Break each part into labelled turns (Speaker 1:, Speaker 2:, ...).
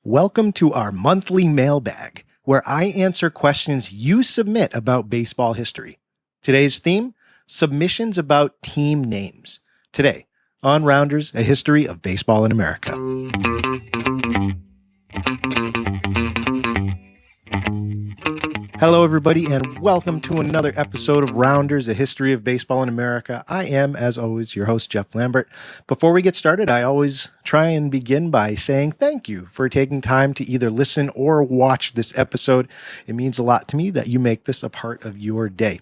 Speaker 1: Welcome to our monthly mailbag, where I answer questions you submit about baseball history. Today's theme, submissions about team names. Today, on Rounders, a history of baseball in America. Hello, everybody, and welcome to another episode of Rounders, a history of baseball in America. I am, as always, your host, Jeff Lambert. Before we get started, I always try and begin by saying thank you for taking time to either listen or watch this episode. It means a lot to me that you make this a part of your day.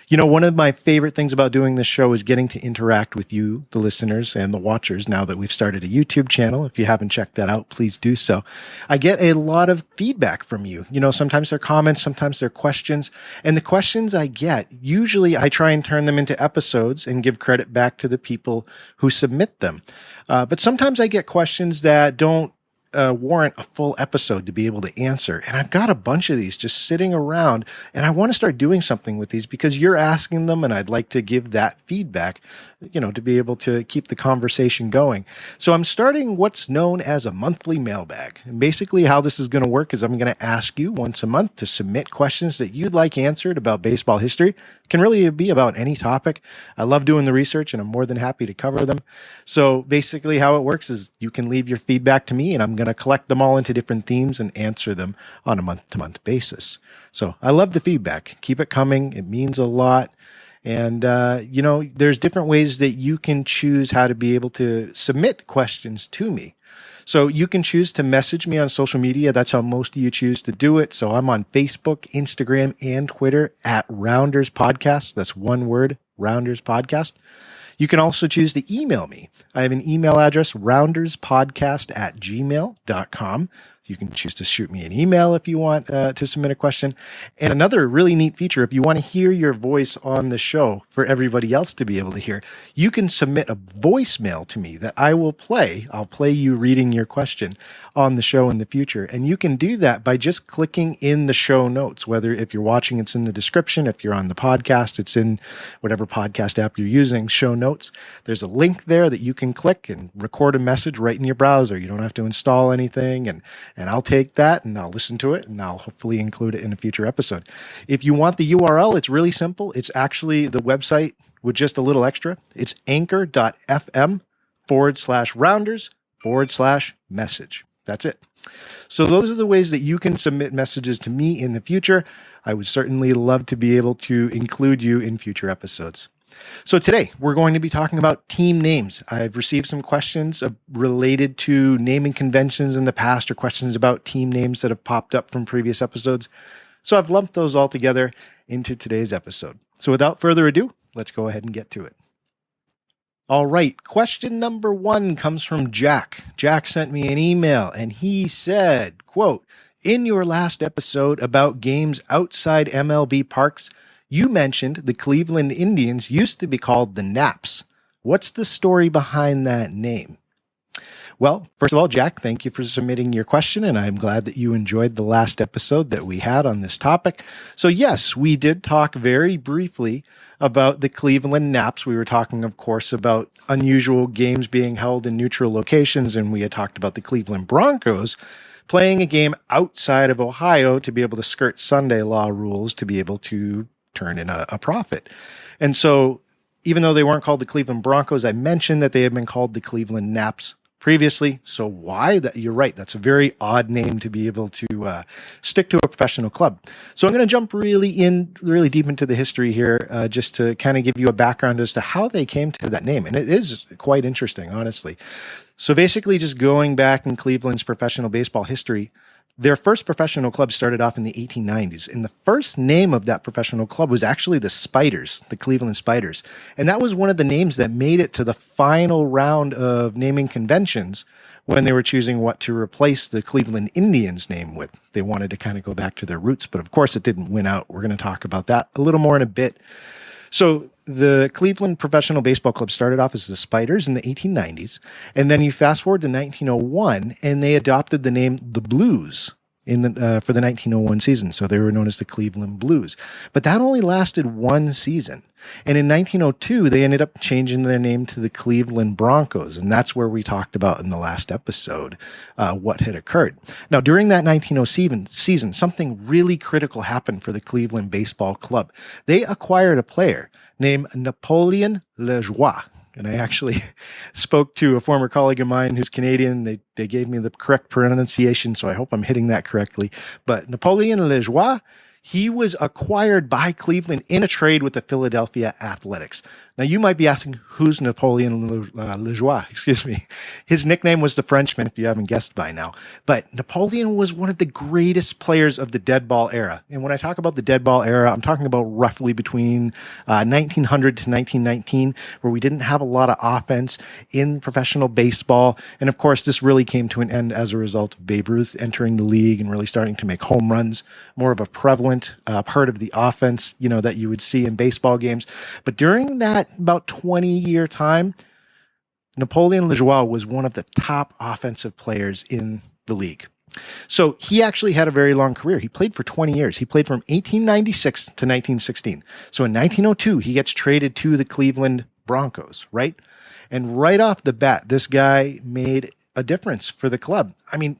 Speaker 1: You know, one of my favorite things about doing this show is getting to interact with you, the listeners and the watchers, now that we've started a YouTube channel. If you haven't checked that out, please do so. I get a lot of feedback from you. You know, sometimes they're comments, sometimes they're questions. And the questions I get, usually I try and turn them into episodes and give credit back to the people who submit them. But sometimes I get questions that don't warrant a full episode to be able to answer. And I've got a bunch of these just sitting around, and I want to start doing something with these because you're asking them, and I'd like to give that feedback, you know, to be able to keep the conversation going. So I'm starting what's known as a monthly mailbag. And basically how this is going to work is I'm going to ask you once a month to submit questions that you'd like answered about baseball history. It can really be about any topic. I love doing the research, and I'm more than happy to cover them. So basically how it works is you can leave your feedback to me, and I'm going to collect them all into different themes and answer them on a month-to-month basis. So I love the feedback. Keep it coming. It means a lot. And, you know, there's different ways that you can choose how to be able to submit questions to me. So you can choose to message me on social media. That's how most of you choose to do it. So I'm on Facebook, Instagram, and Twitter at Rounders Podcast. That's one word, Rounders Podcast. You can also choose to email me. I have an email address, rounderspodcast@gmail.com. You can choose to shoot me an email if you want to submit a question. And another really neat feature, if you want to hear your voice on the show for everybody else to be able to hear, you can submit a voicemail to me that I will play. I'll play you reading your question on the show in the future. And you can do that by just clicking in the show notes, whether if you're watching, it's in the description. If you're on the podcast, it's in whatever podcast app you're using, show notes. There's a link there that you can click and record a message right in your browser. You don't have to install anything. And I'll take that and I'll listen to it and I'll hopefully include it in a future episode. If you want the URL, it's really simple. It's actually the website with just a little extra. It's anchor.fm/rounders/message. That's it. So those are the ways that you can submit messages to me in the future. I would certainly love to be able to include you in future episodes. So today we're going to be talking about team names. I've received some questions related to naming conventions in the past or questions about team names that have popped up from previous episodes. So I've lumped those all together into today's episode. So without further ado, let's go ahead and get to it. All right. Question number 1 comes from Jack. Jack sent me an email and he said, quote, "In your last episode about games outside MLB parks, you mentioned the Cleveland Indians used to be called the Naps. What's the story behind that name?" Well, first of all, Jack, thank you for submitting your question, and I'm glad that you enjoyed the last episode that we had on this topic. So yes, we did talk very briefly about the Cleveland Naps. We were talking, of course, about unusual games being held in neutral locations, and we had talked about the Cleveland Broncos playing a game outside of Ohio to be able to skirt Sunday law rules to be able to turn in a profit. And so even though they weren't called the Cleveland Broncos, I mentioned that they had been called the Cleveland Naps previously. So why? That you're right. That's a very odd name to be able to stick to a professional club. So I'm going to jump really deep into the history here, just to kind of give you a background as to how they came to that name. And it is quite interesting, honestly. So basically just going back in Cleveland's professional baseball history, their first professional club started off in the 1890s, and the first name of that professional club was actually the Spiders, the Cleveland Spiders. And that was one of the names that made it to the final round of naming conventions when they were choosing what to replace the Cleveland Indians name with. They wanted to kind of go back to their roots, but of course it didn't win out. We're going to talk about that a little more in a bit. So the Cleveland Professional Baseball Club started off as the Spiders in the 1890s, and then you fast forward to 1901, and they adopted the name the Blues. for the 1901 season. So they were known as the Cleveland Blues. But that only lasted one season. And in 1902, they ended up changing their name to the Cleveland Broncos. And that's where we talked about in the last episode what had occurred. Now, during that 1907 season, something really critical happened for the Cleveland Baseball Club. They acquired a player named Napoleon Lejoie. And I actually spoke to a former colleague of mine who's Canadian. They gave me the correct pronunciation, so I hope I'm hitting that correctly. But Napoleon Lejoie, he was acquired by Cleveland in a trade with the Philadelphia Athletics. Now, you might be asking, who's Napoleon Lejoie? Excuse me. His nickname was the Frenchman, if you haven't guessed by now. But Napoleon was one of the greatest players of the dead ball era. And when I talk about the dead ball era, I'm talking about roughly between 1900 to 1919, where we didn't have a lot of offense in professional baseball. And of course, this really came to an end as a result of Babe Ruth entering the league and really starting to make home runs more of a prevalent part of the offense, that you would see in baseball games. But during that about 20-year time, Napoleon Lejoie was one of the top offensive players in the league. So he actually had a very long career. He played for 20 years. He played from 1896 to 1916. So in 1902, he gets traded to the Cleveland Broncos, right? And right off the bat, this guy made a difference for the club. I mean,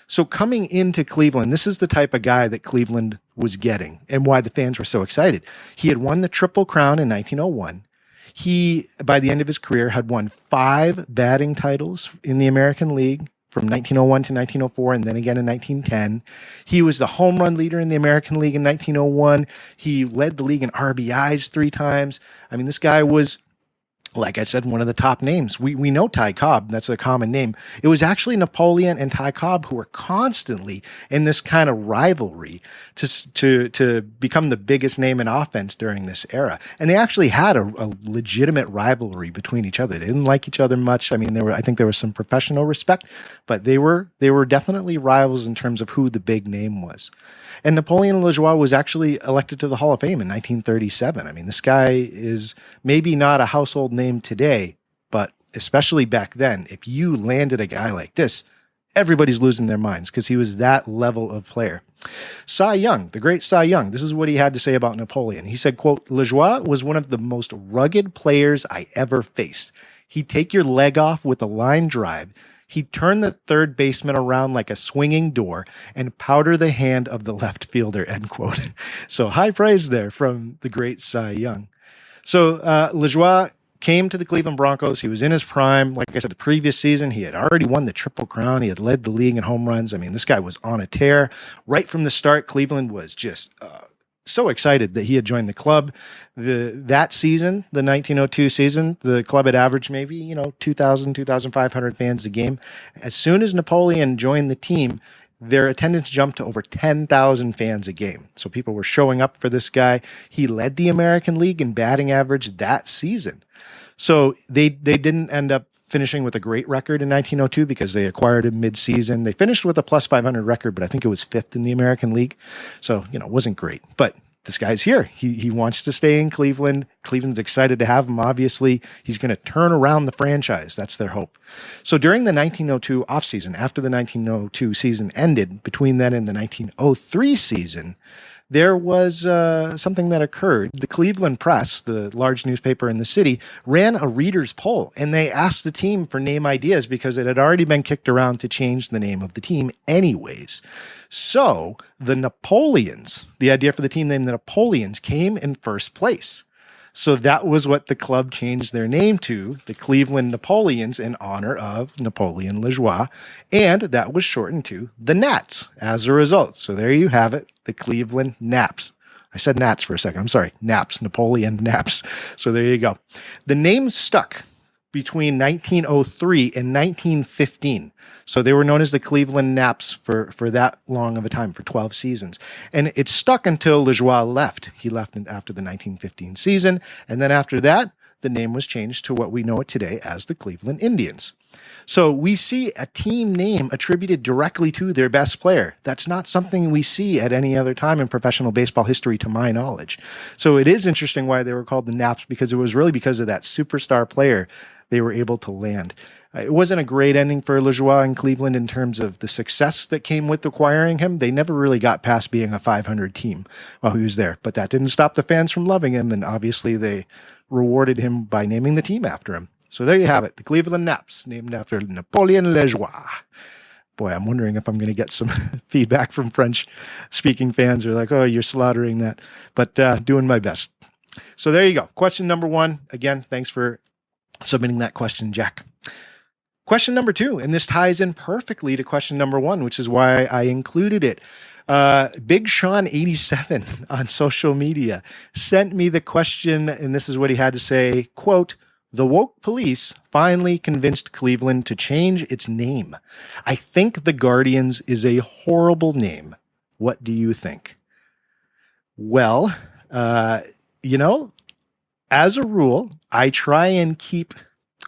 Speaker 1: so coming into Cleveland, this is the type of guy that Cleveland was getting and why the fans were so excited. He had won the Triple Crown in 1901. He, by the end of his career, had won 5 batting titles in the American League from 1901 to 1904 and then again in 1910. He was the home run leader in the American League in 1901. He led the league in RBIs 3 times. I mean, this guy was, like I said, one of the top names. We know Ty Cobb. That's a common name. It was actually Napoleon and Ty Cobb who were constantly in this kind of rivalry to become the biggest name in offense during this era. And they actually had a legitimate rivalry between each other. They didn't like each other much. I mean, I think there was some professional respect, but they were definitely rivals in terms of who the big name was. And Napoleon Lejoie was actually elected to the Hall of Fame in 1937. I mean, this guy is maybe not a household name today, but especially back then, if you landed a guy like this, everybody's losing their minds because he was that level of player. Cy Young, the great Cy Young, this is what he had to say about Napoleon. He said, quote, "Lejoie was one of the most rugged players I ever faced. He'd take your leg off with a line drive. He'd turn the third baseman around like a swinging door and powder the hand of the left fielder," end quote. So high praise there from the great Cy Young. So Lejoie came to the Cleveland Broncos. He was in his prime. Like I said, the previous season, he had already won the Triple Crown. He had led the league in home runs. I mean, this guy was on a tear. Right from the start, Cleveland was just so excited that he had joined the club. That season, the 1902 season, the club had averaged maybe, 2,000, 2,500 fans a game. As soon as Napoleon joined the team, their attendance jumped to over 10,000 fans a game. So people were showing up for this guy. He led the American League in batting average that season. So they didn't end up finishing with a great record in 1902 because they acquired him mid-season. They finished with a plus 500 record, but I think it was 5th in the American League. So, it wasn't great. But this guy's here. He wants to stay in Cleveland. Cleveland's excited to have him, obviously. He's going to turn around the franchise. That's their hope. So during the 1902 offseason, after the 1902 season ended, between then and the 1903 season, there was something that occurred. The Cleveland Press, the large newspaper in the city, ran a reader's poll, and they asked the team for name ideas because it had already been kicked around to change the name of the team anyways. So the Napoleons, the idea for the team name, the Napoleons, came in first place. So that was what the club changed their name to, the Cleveland Napoleons, in honor of Napoleon Lejoie, and that was shortened to the Nats as a result. So there you have it, the Cleveland Naps. I said Nats for a second. I'm sorry, Naps, Napoleon Naps. So there you go. The name stuck between 1903 and 1915. So they were known as the Cleveland Naps for that long of a time, for 12 seasons. And it stuck until Lejoie left. He left after the 1915 season. And then after that, the name was changed to what we know it today as the Cleveland Indians. So we see a team name attributed directly to their best player. That's not something we see at any other time in professional baseball history, to my knowledge. So it is interesting why they were called the Naps, because it was really because of that superstar player they were able to land. It wasn't a great ending for Lajoie in Cleveland in terms of the success that came with acquiring him. They never really got past being a 500 team while he was there, but that didn't stop the fans from loving him, and obviously they rewarded him by naming the team after him. So there you have it, the Cleveland Naps, named after Napoleon Lajoie. Boy, I'm wondering if I'm going to get some feedback from French-speaking fans who are like, oh, you're slaughtering that, but doing my best. So there you go. Question number 1. Again, thanks for submitting that question, Jack. Question number 2, and this ties in perfectly to question number 1, which is why I included it. Big Sean 87 on social media sent me the question, and this is what he had to say, quote, "The woke police finally convinced Cleveland to change its name. I think the Guardians is a horrible name. What do you think?" Well, as a rule, I try and keep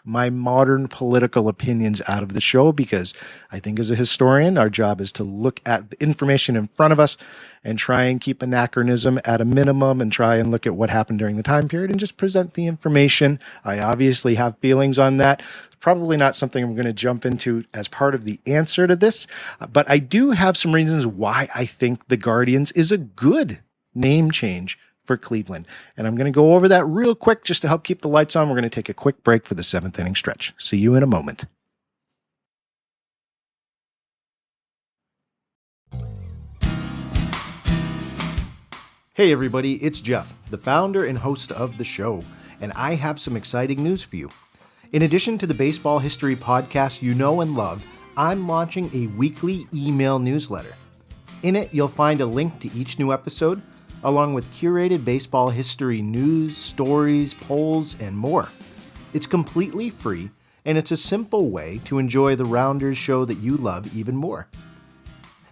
Speaker 1: my modern political opinions out of the show because I think as a historian, our job is to look at the information in front of us and try and keep anachronism at a minimum and try and look at what happened during the time period and just present the information. I obviously have feelings on that. Probably not something I'm going to jump into as part of the answer to this, but I do have some reasons why I think the Guardians is a good name change for Cleveland. And I'm going to go over that real quick just to help keep the lights on. We're going to take a quick break for the 7th inning stretch. See you in a moment. Hey everybody, it's Jeff, the founder and host of the show, and I have some exciting news for you. In addition to the baseball history podcast you know and love, I'm launching a weekly email newsletter. In it, you'll find a link to each new episode, along with curated baseball history news, stories, polls, and more. It's completely free, and it's a simple way to enjoy the Rounders show that you love even more.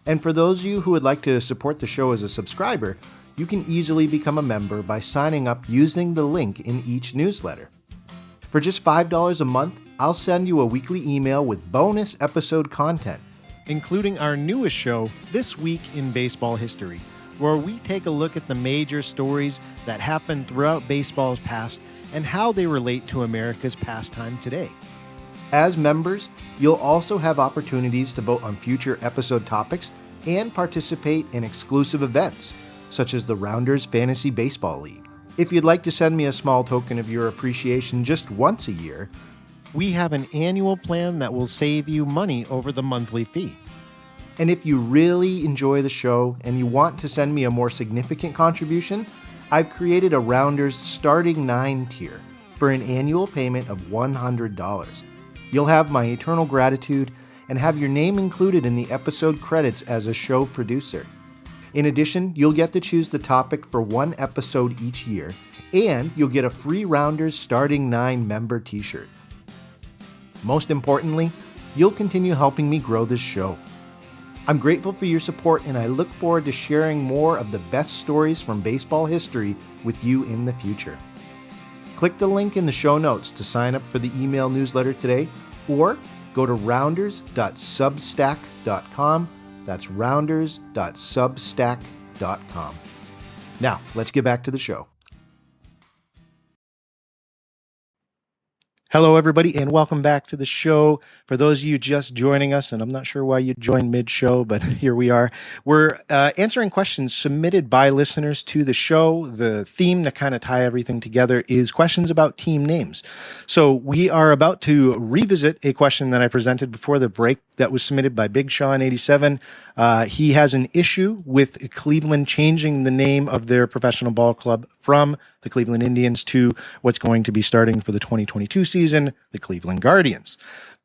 Speaker 1: And for those of you who would like to support the show as a subscriber, you can easily become a member by signing up using the link in each newsletter. For just $5 a month, I'll send you a weekly email with bonus episode content, including our newest show, This Week in Baseball History, where we take a look at the major stories that happened throughout baseball's past and how they relate to America's pastime today. As members, you'll also have opportunities to vote on future episode topics and participate in exclusive events, such as the Rounders Fantasy Baseball League. If you'd like to send me a small token of your appreciation just once a year, we have an annual plan that will save you money over the monthly fee. And if you really enjoy the show and you want to send me a more significant contribution, I've created a Rounders Starting 9 tier for an annual payment of $100. You'll have my eternal gratitude and have your name included in the episode credits as a show producer. In addition, you'll get to choose the topic for one episode each year, and you'll get a free Rounders Starting 9 member t-shirt. Most importantly, you'll continue helping me grow this show. I'm grateful for your support, and I look forward to sharing more of the best stories from baseball history with you in the future. Click the link in the show notes to sign up for the email newsletter today, or go to rounders.substack.com. That's rounders.substack.com. Now, let's get back to the show. Hello, everybody, and welcome back to the show. For those of you just joining us, and I'm not sure why you joined mid-show, but here we are. We're answering questions submitted by listeners to the show. The theme to kind of tie everything together is questions about team names. So we are about to revisit a question that I presented before the break that was submitted by Big Sean 87. He has an issue with Cleveland changing the name of their professional ball club from the Cleveland Indians to what's going to be starting for the 2022 season, the Cleveland Guardians.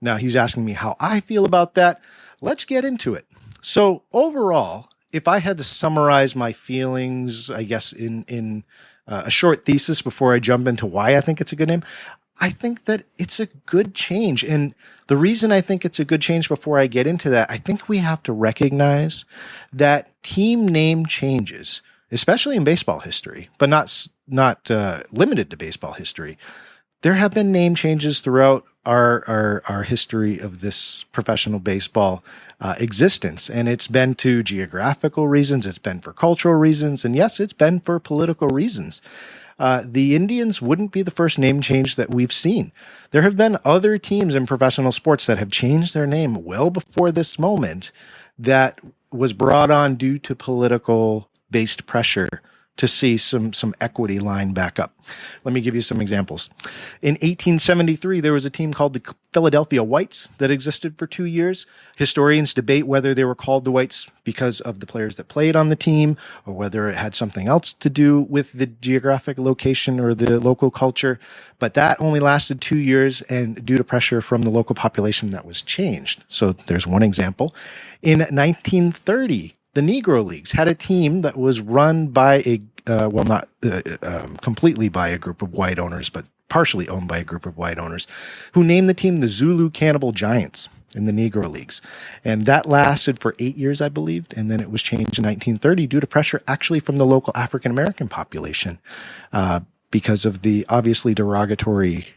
Speaker 1: Now, he's asking me how I feel about that. Let's get into it. So overall, if I had to summarize my feelings, I guess, in a short thesis before I jump into why I think it's a good name, I think that it's a good change. And the reason I think it's a good change before I get into that, I think we have to recognize that team name changes, especially in baseball history, but not limited to baseball history, there have been name changes throughout our history of this professional baseball existence. And it's been to geographical reasons, it's been for cultural reasons, and yes, it's been for political reasons. The Indians wouldn't be the first name change that we've seen. There have been other teams in professional sports that have changed their name well before this moment that was brought on due to political based pressure to see some equity line back up. Let me give you some examples. In 1873, there was a team called the Philadelphia Whites that existed for 2 years. Historians debate whether they were called the Whites because of the players that played on the team or whether it had something else to do with the geographic location or the local culture. But that only lasted 2 years, and due to pressure from the local population, that was changed. So there's one example. In 1930, the Negro Leagues had a team that was run by not completely by a group of white owners, but partially owned by a group of white owners, who named the team the Zulu Cannibal Giants in the Negro Leagues. And that lasted for 8 years, I believe, and then it was changed in 1930 due to pressure actually from the local African-American population because of the obviously derogatory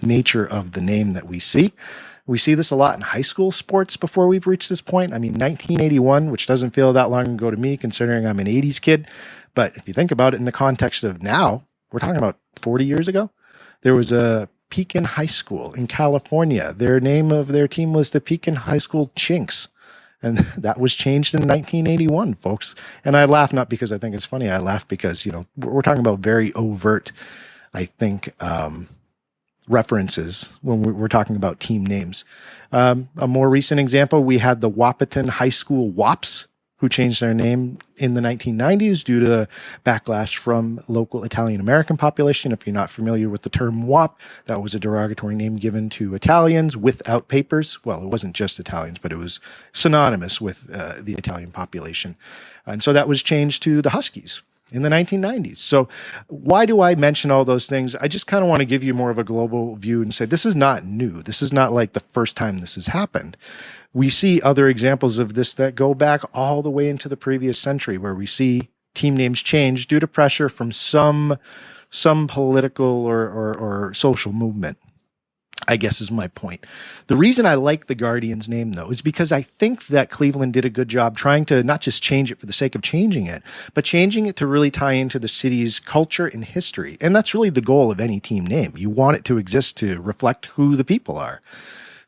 Speaker 1: nature of the name that we see. We see this a lot in high school sports before we've reached this point. I mean, 1981, which doesn't feel that long ago to me, considering I'm an 80s kid. But if you think about it in the context of now, we're talking about 40 years ago. There was a Pekin High School in California. Their name of their team was the Pekin High School Chinks. And that was changed in 1981, folks. And I laugh not because I think it's funny. I laugh because, we're talking about very overt, I think, references when we're talking about team names. A more recent example, we had the Wahpeton High School Wops, who changed their name in the 1990s due to backlash from local Italian-American population. If you're not familiar with the term WAP, that was a derogatory name given to Italians without papers. Well, it wasn't just Italians, but it was synonymous with the Italian population. And so that was changed to the Huskies in the 1990s. So why do I mention all those things? I just kind of want to give you more of a global view and say this is not new. This is not like the first time this has happened. We see other examples of this that go back all the way into the previous century, where we see team names change due to pressure from some political or social movement, I guess is my point. The reason I like the Guardians name, though, is because I think that Cleveland did a good job trying to not just change it for the sake of changing it, but changing it to really tie into the city's culture and history. And that's really the goal of any team name. You want it to exist to reflect who the people are.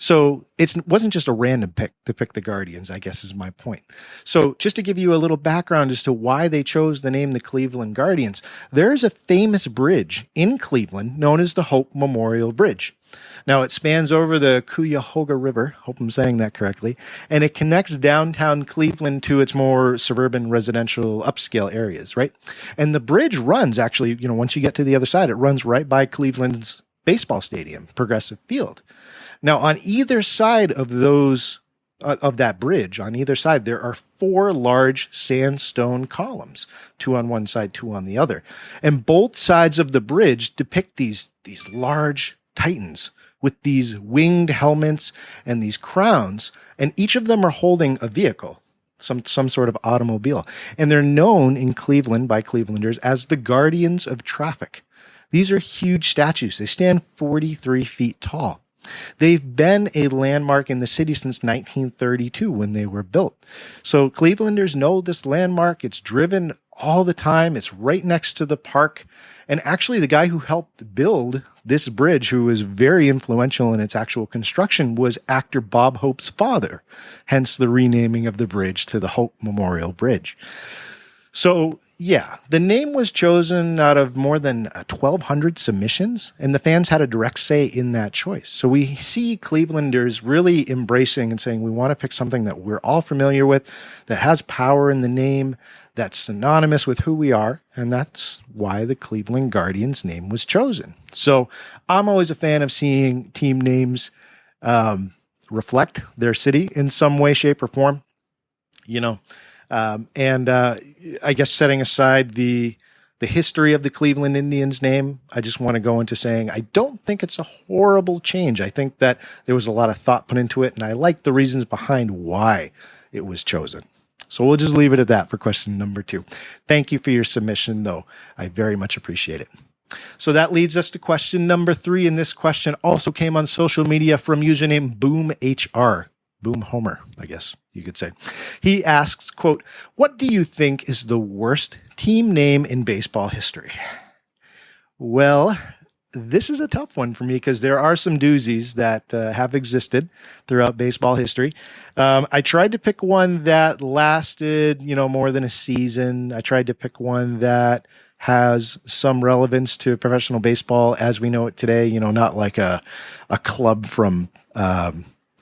Speaker 1: So it wasn't just a random pick to pick the Guardians, I guess is my point. So just to give you a little background as to why they chose the name the Cleveland Guardians, there's a famous bridge in Cleveland known as the Hope Memorial Bridge. Now, it spans over the Cuyahoga River, hope I'm saying that correctly, and it connects downtown Cleveland to its more suburban residential upscale areas, right? And the bridge runs actually, once you get to the other side, it runs right by Cleveland's baseball stadium, Progressive Field. Now, on either side of that bridge, on either side, there are 4 large sandstone columns, 2 on one side, 2 on the other. And both sides of the bridge depict these large titans with these winged helmets and these crowns, and each of them are holding a vehicle, some sort of automobile. And they're known in Cleveland by Clevelanders as the Guardians of Traffic. These are huge statues. They stand 43 feet tall. They've been a landmark in the city since 1932 when they were built. So Clevelanders know this landmark. It's driven all the time. It's right next to the park. And actually, the guy who helped build this bridge, who was very influential in its actual construction, was actor Bob Hope's father, hence the renaming of the bridge to the Hope Memorial Bridge. So, yeah, the name was chosen out of more than 1,200 submissions, and the fans had a direct say in that choice. So we see Clevelanders really embracing and saying, we want to pick something that we're all familiar with, that has power in the name, that's synonymous with who we are, and that's why the Cleveland Guardians name was chosen. So I'm always a fan of seeing team names reflect their city in some way, shape, or form, I guess setting aside the history of the Cleveland Indians name, I just want to go into saying I don't think it's a horrible change. I think that there was a lot of thought put into it, and I like the reasons behind why it was chosen. So we'll just leave it at that for question number 2. Thank you for your submission, though. I very much appreciate it. So that leads us to question number 3. And this question also came on social media from username BoomHR. Boom Homer, I guess you could say. He asks, quote, what do you think is the worst team name in baseball history? Well, this is a tough one for me because there are some doozies that have existed throughout baseball history. I tried to pick one that lasted, more than a season. I tried to pick one that has some relevance to professional baseball as we know it today, not like a club from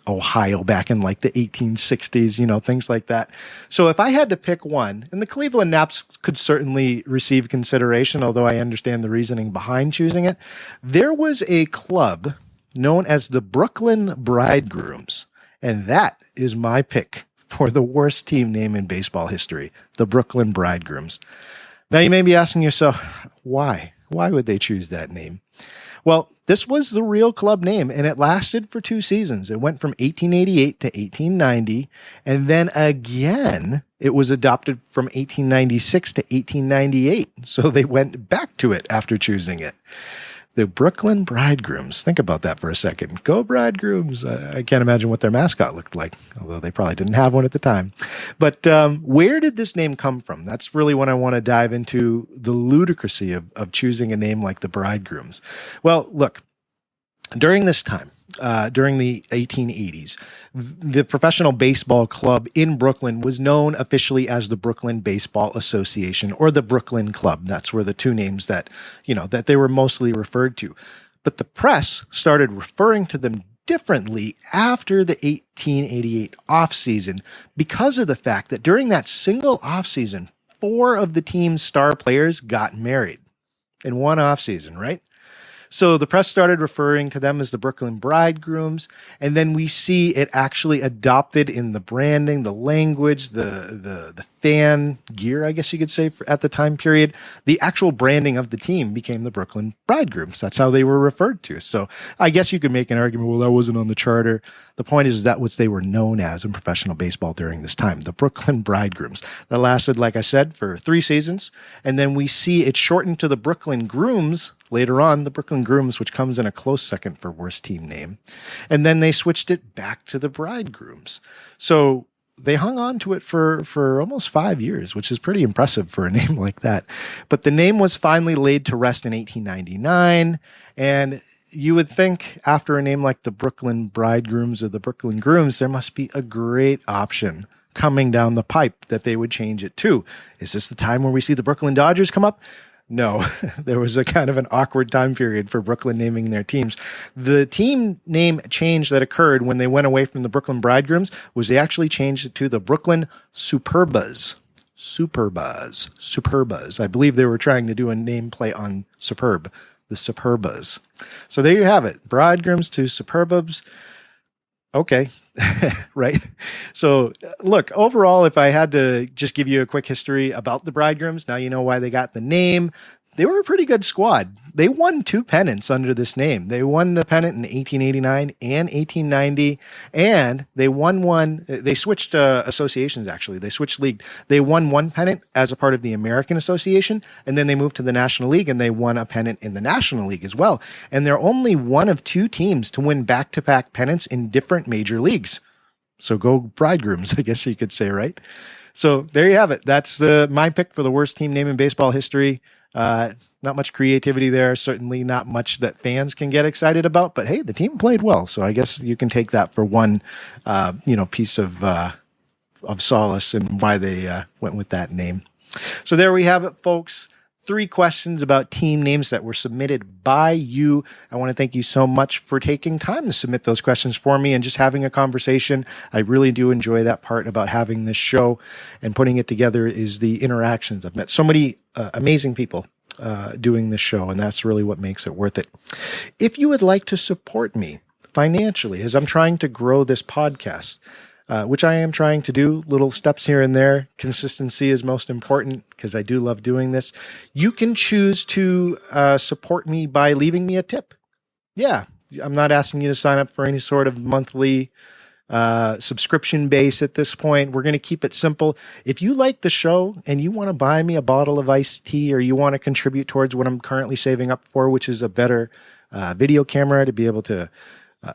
Speaker 1: Ohio back in like the 1860s, things like that. So if I had to pick one, and the Cleveland Naps could certainly receive consideration, although I understand the reasoning behind choosing it, there was a club known as the Brooklyn Bridegrooms, and that is my pick for the worst team name in baseball history, the Brooklyn Bridegrooms. Now you may be asking yourself, why? Why would they choose that name? Well, this was the real club name, and it lasted for 2 seasons. It went from 1888 to 1890, and then again, it was adopted from 1896 to 1898. So they went back to it after choosing it. The Brooklyn Bridegrooms. Think about that for a second. Go Bridegrooms. I can't imagine what their mascot looked like, although they probably didn't have one at the time. But where did this name come from? That's really when I want to dive into the ludicrousy of choosing a name like the Bridegrooms. Well, look, during this time, during the 1880s, the professional baseball club in Brooklyn was known officially as the Brooklyn Baseball Association or the Brooklyn Club. That's where the two names that they were mostly referred to. But the press started referring to them differently after the 1888 offseason because of the fact that during that single offseason, 4 of the team's star players got married in one offseason, right? So the press started referring to them as the Brooklyn Bridegrooms, and then we see it actually adopted in the branding, the language, the fan gear, I guess you could say, at the time period. The actual branding of the team became the Brooklyn Bridegrooms. That's how they were referred to. So I guess you could make an argument, well, that wasn't on the charter. The point is that what they were known as in professional baseball during this time, the Brooklyn Bridegrooms. That lasted, like I said, for 3 seasons, and then we see it shortened to the Brooklyn Grooms later on, the Brooklyn Grooms, which comes in a close second for worst team name. And then they switched it back to the Bridegrooms. So they hung on to it for almost 5 years, which is pretty impressive for a name like that. But the name was finally laid to rest in 1899. And you would think after a name like the Brooklyn Bridegrooms or the Brooklyn Grooms, there must be a great option coming down the pipe that they would change it to. Is this the time where we see the Brooklyn Dodgers come up? No, there was a kind of an awkward time period for Brooklyn naming their teams. The team name change that occurred when they went away from the Brooklyn Bridegrooms was they actually changed it to the Brooklyn Superbas. Superbas. I believe they were trying to do a name play on Superb, the Superbas. So there you have it, Bridegrooms to Superbas. Okay, right? So look, overall, if I had to just give you a quick history about the Bridegrooms, now you know why they got the name. They were a pretty good squad. They won 2 pennants under this name. They won the pennant in 1889 and 1890, and they won one. They switched associations, actually. They switched league. They won 1 pennant as a part of the American Association, and then they moved to the National League, and they won a pennant in the National League as well. And they're only one of 2 teams to win back-to-back pennants in different major leagues. So go Bridegrooms, I guess you could say, right? So there you have it. That's my pick for the worst team name in baseball history. Not much creativity there. Certainly not much that fans can get excited about. But hey, the team played well, so I guess you can take that for one, piece of solace and why they went with that name. So there we have it, folks. 3 questions about team names that were submitted by you. I want to thank you so much for taking time to submit those questions for me and just having a conversation. I really do enjoy that part about having this show and putting it together is the interactions. I've met so many amazing people doing this show, and that's really what makes it worth it. If you would like to support me financially as I'm trying to grow this podcast, which I am trying to do, little steps here and there. Consistency is most important because I do love doing this. You can choose to support me by leaving me a tip. Yeah, I'm not asking you to sign up for any sort of monthly subscription base at this point. We're going to keep it simple. If you like the show and you want to buy me a bottle of iced tea, or you want to contribute towards what I'm currently saving up for, which is a better video camera to be able to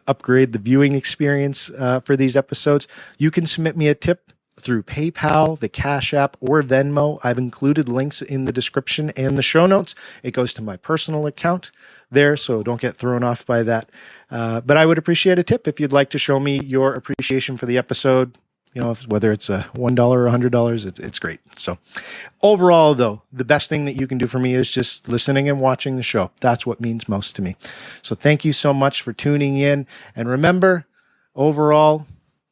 Speaker 1: upgrade the viewing experience for these episodes, you can submit me a tip through PayPal, the Cash App, or Venmo. I've included links in the description and the show notes. It goes to my personal account there, so don't get thrown off by that. But I would appreciate a tip if you'd like to show me your appreciation for the episode. You know, whether it's $1 or $100, it's great. So overall, though, the best thing that you can do for me is just listening and watching the show. That's what means most to me. So thank you so much for tuning in. And remember, overall,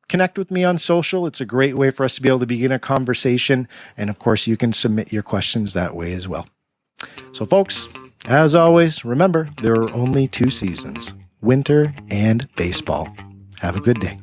Speaker 1: connect with me on social. It's a great way for us to be able to begin a conversation. And of course, you can submit your questions that way as well. So folks, as always, remember, there are only 2 seasons, winter and baseball. Have a good day.